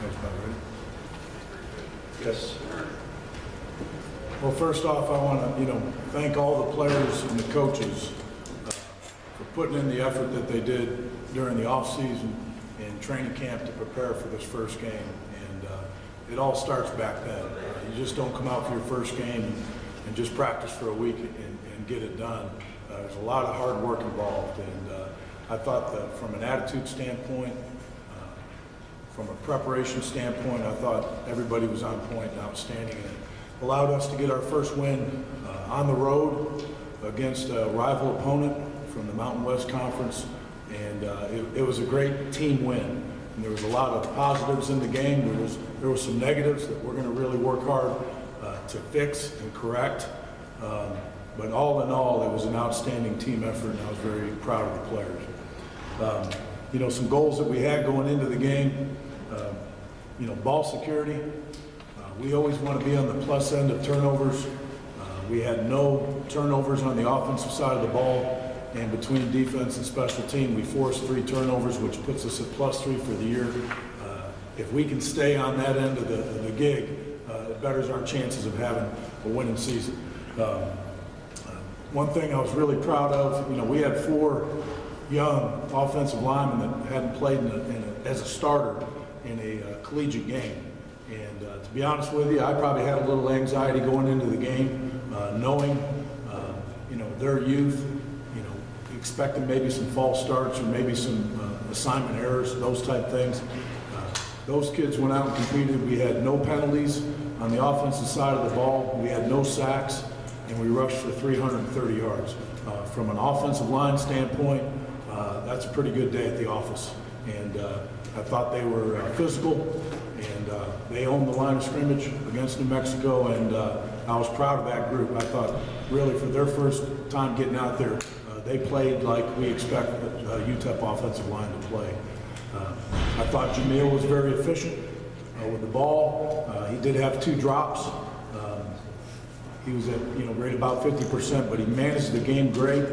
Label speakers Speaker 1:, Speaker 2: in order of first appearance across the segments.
Speaker 1: Thanks, Bob. Ready? Yes. Well, first off, I want to, thank all the players and the coaches for putting in the effort that they did during the off season and training camp to prepare for this first game. And it all starts back then. You just don't come out for your first game and just practice for a week and get it done. There's a lot of hard work involved, and I thought that from an attitude standpoint, from a preparation standpoint, I thought everybody was on point and outstanding. And it allowed us to get our first win on the road against a rival opponent from the Mountain West Conference, and it was a great team win. And there was a lot of positives in the game. There was some negatives that we're going to really work hard to fix and correct. But all in all, it was an outstanding team effort, and I was very proud of the players. Some goals that we had going into the game, ball security. We always want to be on the plus end of turnovers. We had no turnovers on the offensive side of the ball, and between defense and special team, we forced 3 turnovers, which puts us at +3 for the year. If we can stay on that end of the gig, it betters our chances of having a winning season. One thing I was really proud of, we had 4 young offensive linemen that hadn't played as a starter in a collegiate game. And to be honest with you, I probably had a little anxiety going into the game, knowing, their youth, expecting maybe some false starts or maybe some assignment errors, those type things. Those kids went out and competed. We had no penalties on the offensive side of the ball. We had no sacks, and we rushed for 330 yards. From an offensive line standpoint, that's a pretty good day at the office. And I thought they were physical, and they owned the line of scrimmage against New Mexico, and I was proud of that group. I thought really for their first time getting out there, they played like we expect a UTEP offensive line to play. I thought Jamil was very efficient with the ball. He did have 2 drops. He was at right about 50%, but he managed the game great.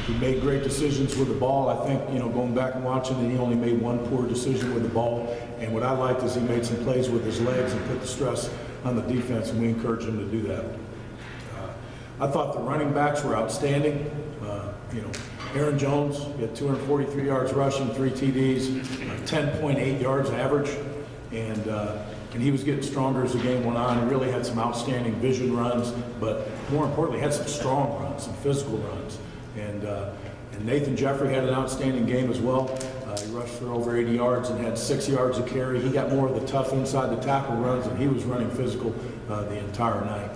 Speaker 1: He made great decisions with the ball. I think, going back and watching it, he only made 1 poor decision with the ball. And what I liked is he made some plays with his legs and put the stress on the defense, and we encouraged him to do that. I thought the running backs were outstanding. Aaron Jones, he had 243 yards rushing, 3 TDs, 10.8 yards average, and he was getting stronger as the game went on. He really had some outstanding vision runs, but more importantly, had some strong runs, some physical runs. And Nathan Jeffrey had an outstanding game as well. He rushed for over 80 yards and had 6 yards of carry. He got more of the tough inside the tackle runs, and he was running physical the entire night.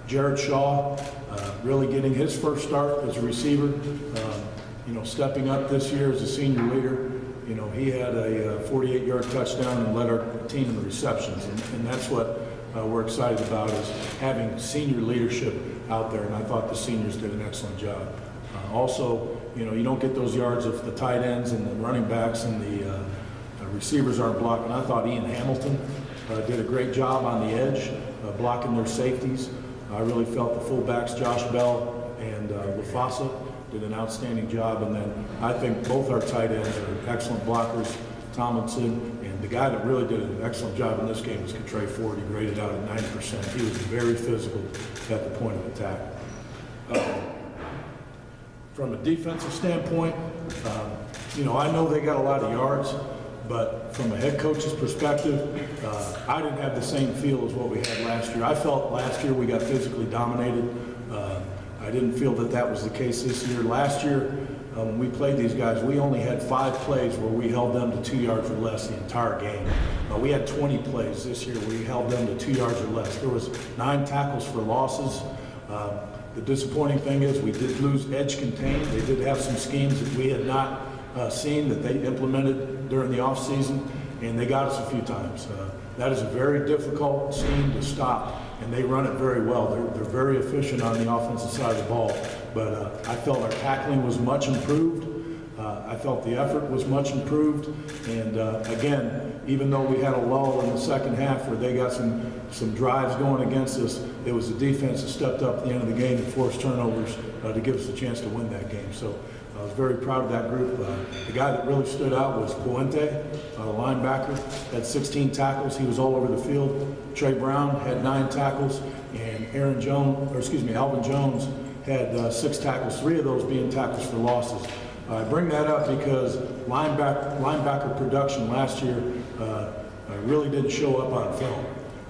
Speaker 1: Jared Shaw, really getting his first start as a receiver, stepping up this year as a senior leader. He had a 48-yard touchdown and led our team in receptions, and that's what we're excited about, is having senior leadership out there, and I thought the seniors did an excellent job. Also, you don't get those yards if the tight ends and the running backs and the receivers aren't blocking. I thought Ian Hamilton did a great job on the edge, blocking their safeties. I really felt the fullbacks, Josh Bell and LaFasa, did an outstanding job. And then I think both our tight ends are excellent blockers, Tomlinson, and the guy that really did an excellent job in this game was Trey Ford. He graded out at 90%. He was very physical at the point of attack. From a defensive standpoint, I know they got a lot of yards, but from a head coach's perspective, I didn't have the same feel as what we had last year. I felt last year we got physically dominated. I didn't feel that was the case this year. Last year, when we played these guys, we only had 5 plays where we held them to 2 yards or less the entire game. We had 20 plays this year where we held them to 2 yards or less. There was 9 tackles for losses. The disappointing thing is we did lose edge contain. They did have some schemes that we had not seen that they implemented during the offseason, and they got us a few times. That is a very difficult scheme to stop, and they run it very well. They're very efficient on the offensive side of the ball, but I felt our tackling was much improved. I felt the effort was much improved, and again, even though we had a lull in the second half where they got some drives going against us, it was the defense that stepped up at the end of the game and forced turnovers to give us a chance to win that game. So I was very proud of that group. The guy that really stood out was Puente, the linebacker, had 16 tackles. He was all over the field. Trey Brown had 9 tackles, and Alvin Jones had 6 tackles, 3 of those being tackles for losses. I bring that up because linebacker production last year really didn't show up on film.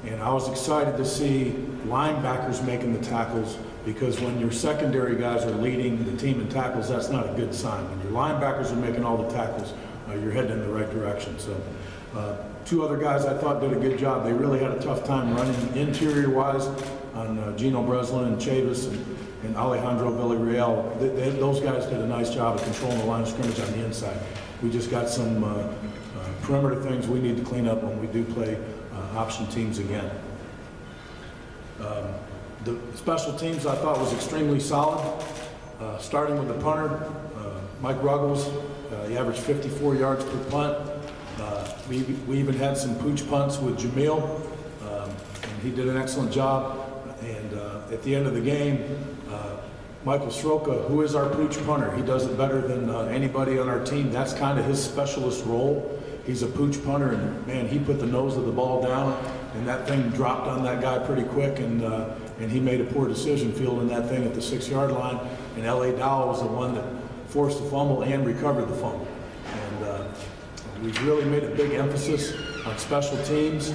Speaker 1: And I was excited to see linebackers making the tackles, because when your secondary guys are leading the team in tackles, that's not a good sign. When your linebackers are making all the tackles, you're heading in the right direction. So 2 other guys I thought did a good job. They really had a tough time running interior-wise on Gino Breslin and Chavis and Alejandro Villarreal. Those guys did a nice job of controlling the line of scrimmage on the inside. We just got some perimeter things we need to clean up when we do play option teams again. The special teams I thought was extremely solid, starting with the punter, Mike Ruggles. He averaged 54 yards per punt. We even had some pooch punts with Jamil, and he did an excellent job. And at the end of the game, Michael Sroka, who is our pooch punter, he does it better than anybody on our team. That's kind of his specialist role. He's a pooch punter, and man, he put the nose of the ball down, and that thing dropped on that guy pretty quick, and he made a poor decision fielding that thing at the 6-yard line. And L.A. Dowell was the one that forced the fumble and recovered the fumble. And we've really made a big emphasis on special teams.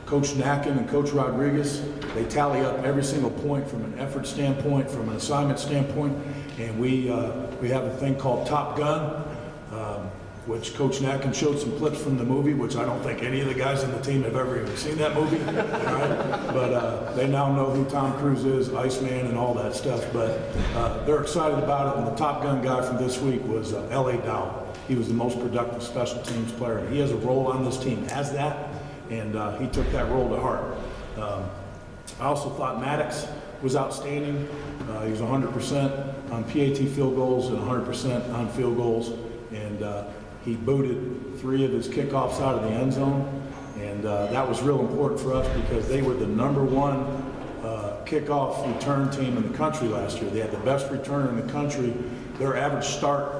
Speaker 1: Coach Nacken and Coach Rodriguez, they tally up every single point from an effort standpoint, from an assignment standpoint, and we have a thing called Top Gun, which Coach Nacken showed some clips from the movie, which I don't think any of the guys on the team have ever even seen that movie, right? But they now know who Tom Cruise is, Iceman, and all that stuff. But they're excited about it, and the Top Gun guy from this week was L.A. Dowell. He was the most productive special teams player. He has a role on this team as that, and he took that role to heart. I also thought Maddox was outstanding. He was 100% on PAT field goals and 100% on field goals, and he booted 3 of his kickoffs out of the end zone, and that was real important for us because they were the #1 kickoff return team in the country last year. They had the best returner in the country. Their average start,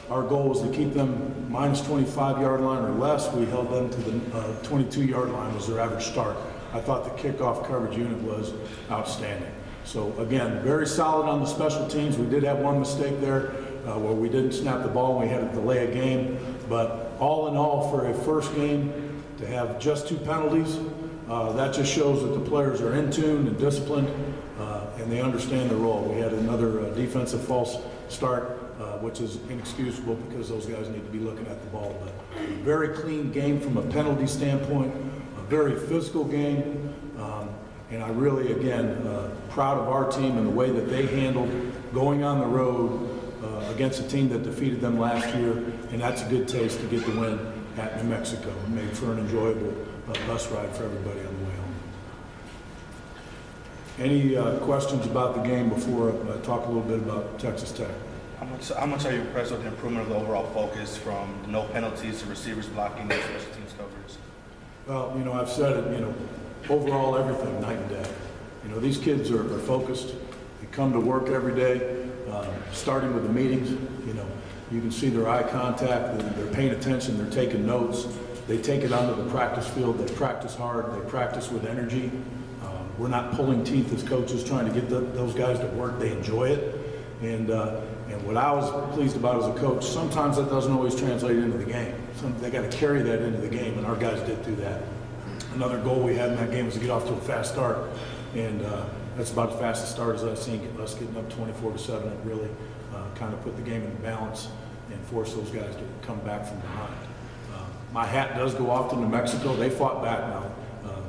Speaker 1: our goal was to keep them minus 25-yard line or less. We held them to the 22-yard line was their average start. I thought the kickoff coverage unit was outstanding. So again, very solid on the special teams. We did have one mistake there where we didn't snap the ball and we had to delay a game. But all in all, for a first game to have just 2 penalties, that just shows that the players are in tune and disciplined, and they understand their role. We had another defensive false start, which is inexcusable because those guys need to be looking at the ball. But a very clean game from a penalty standpoint, a very physical game, and I really, again, proud of our team and the way that they handled going on the road against a team that defeated them last year, and that's a good taste to get the win at New Mexico. It made for an enjoyable bus ride for everybody on the way home. Any questions about the game before I talk a little bit about Texas Tech?
Speaker 2: How much are you impressed with the improvement of the overall focus from no penalties to receivers blocking and special teams coverage?
Speaker 1: Well, you know, I've said it, you know, overall everything, night and day. You know, these kids are focused. They come to work every day, starting with the meetings. You know, you can see their eye contact, they're paying attention, they're taking notes. They take it onto the practice field, they practice hard, they practice with energy. We're not pulling teeth as coaches trying to get those guys to work. They enjoy it. And what I was pleased about as a coach, sometimes that doesn't always translate into the game. They got to carry that into the game, and our guys did do that. Another goal we had in that game was to get off to a fast start, and that's about the fastest start as I've seen us getting up 24-7. It really kind of put the game in balance and forced those guys to come back from behind. My hat does go off to New Mexico. They fought back now.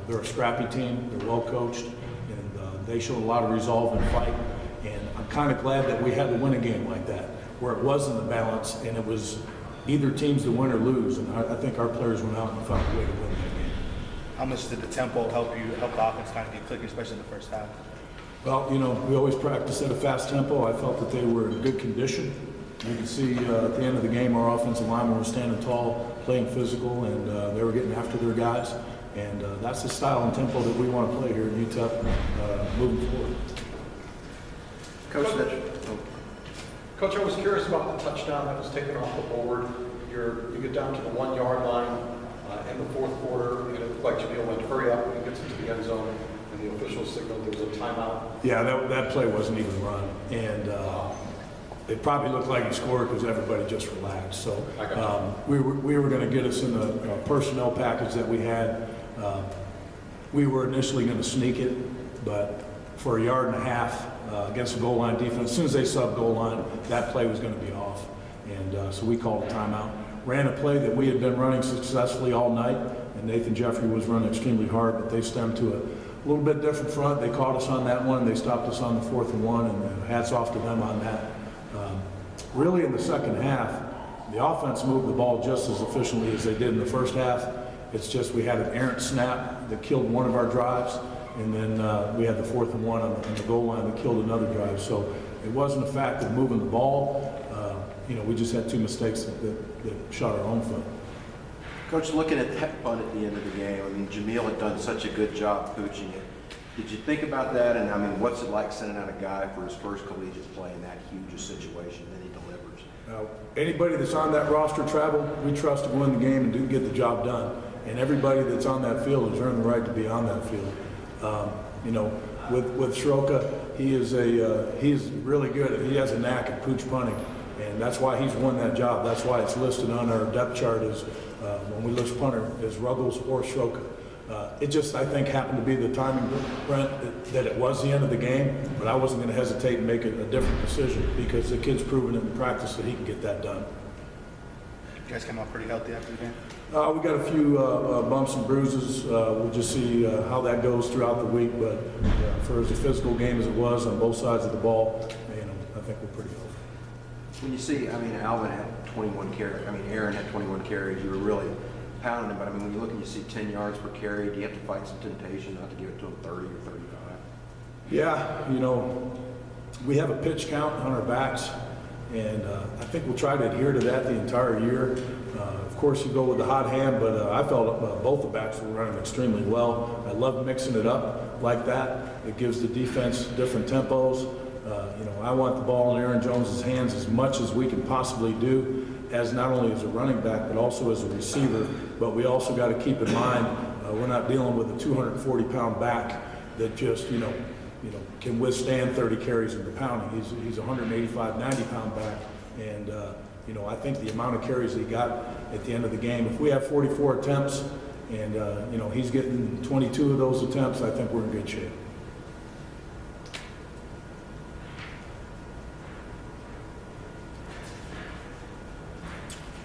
Speaker 1: They're a scrappy team. They're well coached, and they showed a lot of resolve and fight. And I'm kind of glad that we had to win a game like that, where it was in the balance and it was either teams to win or lose. And I think our players went out and found a way to win that game.
Speaker 2: How much did the tempo help the offense kind of get clicking, especially in the first half?
Speaker 1: Well, you know, we always practice at a fast tempo. I felt that they were in good condition. You can see at the end of the game, our offensive linemen were standing tall, playing physical, and they were getting after their guys. And that's the style and tempo that we want to play here at UTEP moving forward.
Speaker 3: Coach, Coach, I was curious about the touchdown that was taken off the board. You get down to the 1 yard line in the fourth quarter, and it looked like Jamil went hurry up and gets into the end zone, and the official signaled there was a timeout.
Speaker 1: Yeah, that play wasn't even run, and it probably looked like he scored because everybody just relaxed. So
Speaker 3: I got
Speaker 1: we were going to get us in the personnel package that we had. We were initially going to sneak it, but for 1.5 yards against the goal line defense, as soon as they sub goal line, that play was going to be off. And so we called a timeout. Ran a play that we had been running successfully all night, and Nathan Jeffrey was running extremely hard, but they stemmed to a little bit different front. They caught us on that one. They stopped us on the 4th and 1, and hats off to them on that. Really, in the second half, the offense moved the ball just as efficiently as they did in the first half. It's just we had an errant snap that killed one of our drives, and then we had the 4th and 1 on the goal line that killed another drive. So it wasn't a fact of moving the ball. We just had 2 mistakes that shot our own foot.
Speaker 4: Coach, looking at that punt at the end of the game, I mean, Jamil had done such a good job coaching it. Did you think about that? And I mean, what's it like sending out a guy for his first collegiate play in that huge a situation that he delivers?
Speaker 1: Anybody that's on that roster travel, we trust to win the game and do get the job done. And everybody that's on that field has earned the right to be on that field. With Schroka, he's really good. He has a knack at pooch punting, and that's why he's won that job. That's why it's listed on our depth chart as when we list punter as Ruggles or Schroka. It just, I think, happened to be the timing, Brent, that it was the end of the game, but I wasn't going to hesitate and make a different decision because the kid's proven in practice that he can get that done.
Speaker 2: You guys came out pretty healthy after the game?
Speaker 1: We got a few bumps and bruises. We'll just see how that goes throughout the week, but for as a physical game as it was on both sides of the ball, I think we're pretty healthy.
Speaker 4: When you see, I mean, Alvin had 21 carries. I mean, Aaron had 21 carries. You were really pounding him, but I mean, when you look and you see 10 yards per carry, do you have to fight some temptation not to give it to him 30 or 35?
Speaker 1: Yeah, we have a pitch count on our backs, and I think we'll try to adhere to that the entire year. Of course, you go with the hot hand, but I felt both the backs were running extremely well. I love mixing it up like that. It gives the defense different tempos. I want the ball in Aaron Jones's hands as much as we can possibly do, as not only as a running back, but also as a receiver. But we also got to keep in mind, we're not dealing with a 240-pound back that just, can withstand 30 carries in the pounding. He's a 185, 90-pound back. And, I think the amount of carries he got at the end of the game, if we have 44 attempts and, he's getting 22 of those attempts, I think we're in good shape.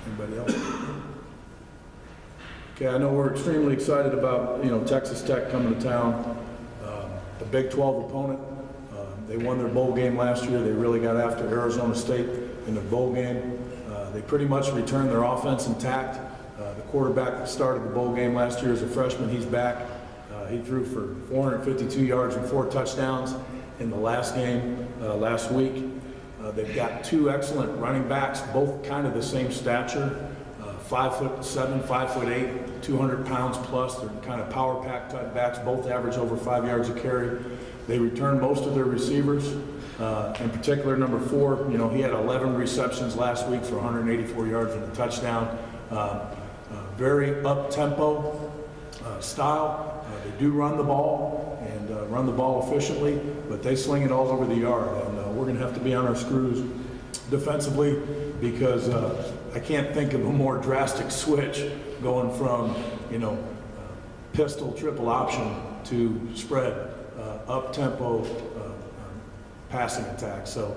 Speaker 1: Anybody else? Okay, I know we're extremely excited about, Texas Tech coming to town. A Big 12 opponent. They won their bowl game last year. They really got after Arizona State in the bowl game. They pretty much returned their offense intact. The quarterback that started the bowl game last year as a freshman, he's back. He threw for 452 yards and 4 touchdowns in the last game last week. They've got 2 excellent running backs, both kind of the same stature, 5'7", 5'8", 200 pounds plus. They're kind of power pack type backs, both average over 5 yards a carry. They return most of their receivers. In particular, number 4, he had 11 receptions last week for 184 yards and a touchdown. Very up-tempo style. They do run the ball and run the ball efficiently, but they sling it all over the yard. And we're going to have to be on our screws defensively because I can't think of a more drastic switch going from, pistol triple option to spread up-tempo passing attack. So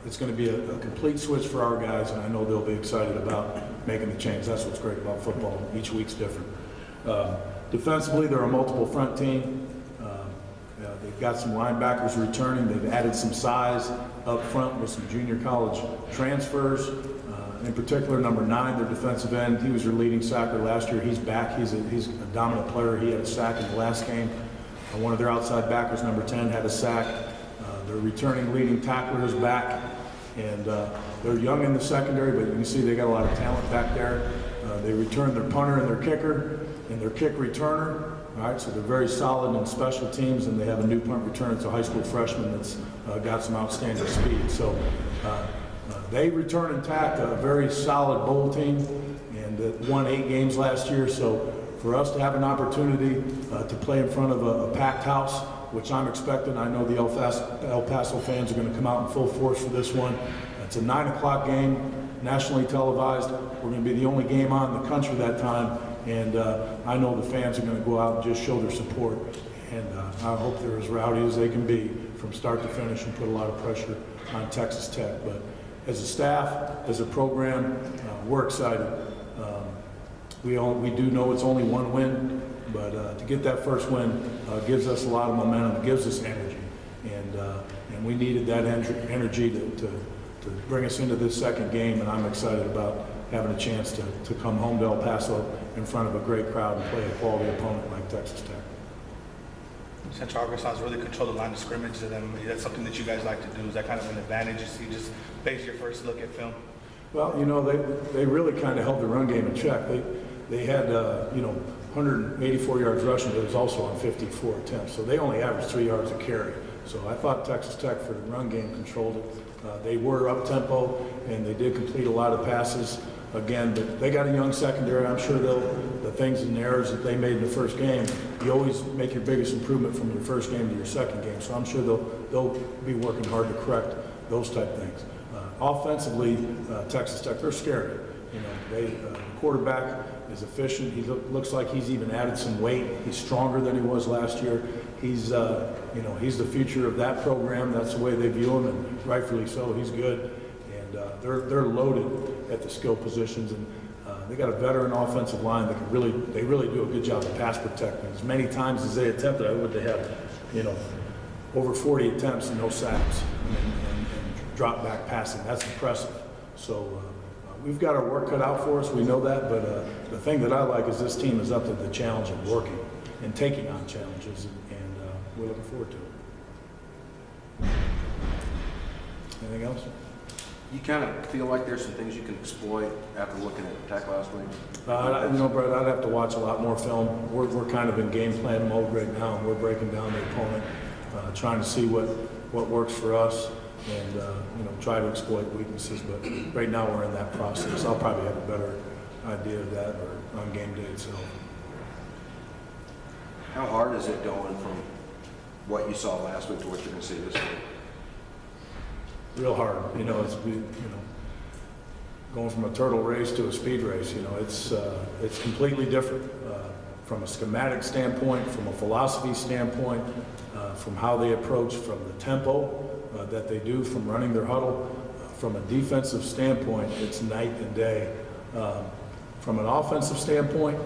Speaker 1: it's going to be a complete switch for our guys, and I know they'll be excited about making the change. That's what's great about football. Each week's different. Defensively, they're a multiple front team. They've got some linebackers returning. They've added some size up front with some junior college transfers. In particular, number 9, their defensive end. He was their leading sacker last year. He's back. He's a dominant player. He had a sack in the last game. One of their outside backers, number 10, had a sack. Their returning leading tackler is back. And they're young in the secondary, but you can see they got a lot of talent back there. They returned their punter and their kicker and their kick returner. All right, so they're very solid in special teams, and they have a new punt returner. It's a high school freshman that's got some outstanding speed. So They return intact, a very solid bowl team, and won 8 games last year. So for us to have an opportunity to play in front of a packed house, which I'm expecting, I know the El Paso fans are going to come out in full force for this one. It's a 9 o'clock game, nationally televised. We're going to be the only game on in the country that time, and I know the fans are going to go out and just show their support. And I hope they're as rowdy as they can be from start to finish and put a lot of pressure on Texas Tech. But as a staff, as a program, we're excited. We do know it's only one win, but to get that first win gives us a lot of momentum. It gives us energy, and we needed that energy to bring us into this second game. And I'm excited about having a chance to come home to El Paso in front of a great crowd and play a quality opponent like Texas Tech.
Speaker 2: Central Arkansas has really controlled the line of scrimmage, and then that's something that you guys like to do. Is that kind of an advantage? You just base your first look at film?
Speaker 1: Well, you know, they really kind of held the run game in check. They had, 184 yards rushing, but it was also on 54 attempts. So they only averaged 3 yards a carry. So I thought Texas Tech for the run game controlled it. They were up-tempo, and they did complete a lot of passes again, but they got a young secondary. I'm sure the things and errors that they made in the first game, you always make your biggest improvement from your first game to your second game. So I'm sure they'll be working hard to correct those type things. Offensively, Texas Tech, they're scary. You know, the quarterback is efficient. He looks like he's even added some weight. He's stronger than he was last year. He's the future of that program. That's the way they view him, and rightfully so. He's good, and they're loaded at the skill positions, and they got a veteran offensive line that they really do a good job of pass protecting. As many times as they attempted, they have, over 40 attempts and no sacks and drop back passing. That's impressive. So we've got our work cut out for us. We know that, but the thing that I like is this team is up to the challenge of working and taking on challenges, and we're looking forward to it. Anything else?
Speaker 4: You kind of feel like there's some things you can exploit after looking at Tech last week?
Speaker 1: Brett, I'd have to watch a lot more film. We're kind of in game plan mode right now, and we're breaking down the opponent, trying to see what works for us, and try to exploit weaknesses. But right now we're in that process. I'll probably have a better idea of that or on game day itself.
Speaker 4: How hard is it going from what you saw last week to what you're going to see this week?
Speaker 1: Real hard. It's going from a turtle race to a speed race. It's completely different from a schematic standpoint, from a philosophy standpoint, from how they approach, from the tempo that they do, from running their huddle. From a defensive standpoint, it's night and day. From an offensive standpoint,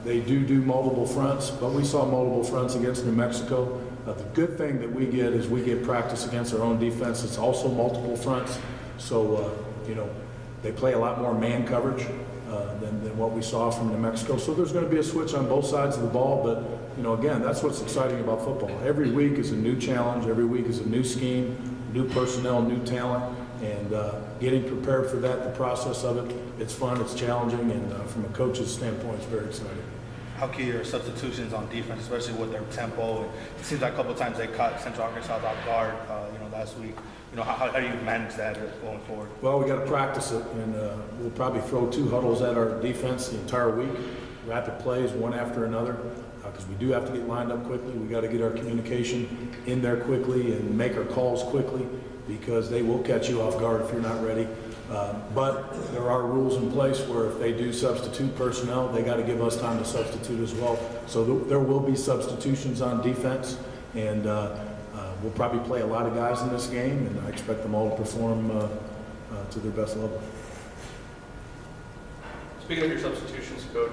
Speaker 1: they do multiple fronts, but we saw multiple fronts against New Mexico. The good thing that we get is we get practice against our own defense. It's also multiple fronts. So, they play a lot more man coverage than what we saw from New Mexico. So there's going to be a switch on both sides of the ball. But, again, that's what's exciting about football. Every week is a new challenge. Every week is a new scheme, new personnel, new talent. And getting prepared for that, the process of it, it's fun, it's challenging. And from a coach's standpoint, it's very exciting.
Speaker 2: How key are substitutions on defense, especially with their tempo? And it seems like a couple of times they caught Central Arkansas off guard, last week. How do you manage that going forward?
Speaker 1: Well, we got to practice it, and we'll probably throw 2 huddles at our defense the entire week, rapid plays one after another, because we do have to get lined up quickly. We got to get our communication in there quickly and make our calls quickly, because they will catch you off guard if you're not ready. But there are rules in place where if they do substitute personnel, they got to give us time to substitute as well. So there will be substitutions on defense, and we'll probably play a lot of guys in this game, and I expect them all to perform to their best level.
Speaker 5: Speaking of your substitutions, Coach,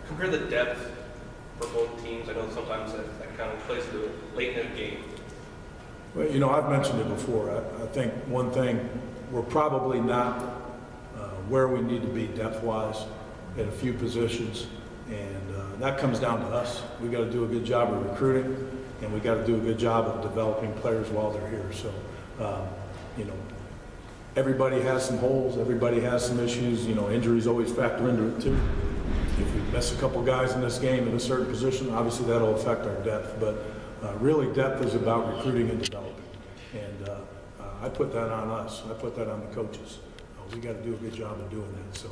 Speaker 5: compare the depth for both teams. I know sometimes that kind of plays into it late in a game.
Speaker 1: Well, I've mentioned it before. I think one thing, we're probably not where we need to be depth-wise at a few positions, and that comes down to us. We got to do a good job of recruiting, and we got to do a good job of developing players while they're here. So, everybody has some holes, everybody has some issues. Injuries always factor into it too. If we miss a couple guys in this game in a certain position, obviously that'll affect our depth. But really, depth is about recruiting and developing. And I put that on us. I put that on the coaches. We got to do a good job of doing that. So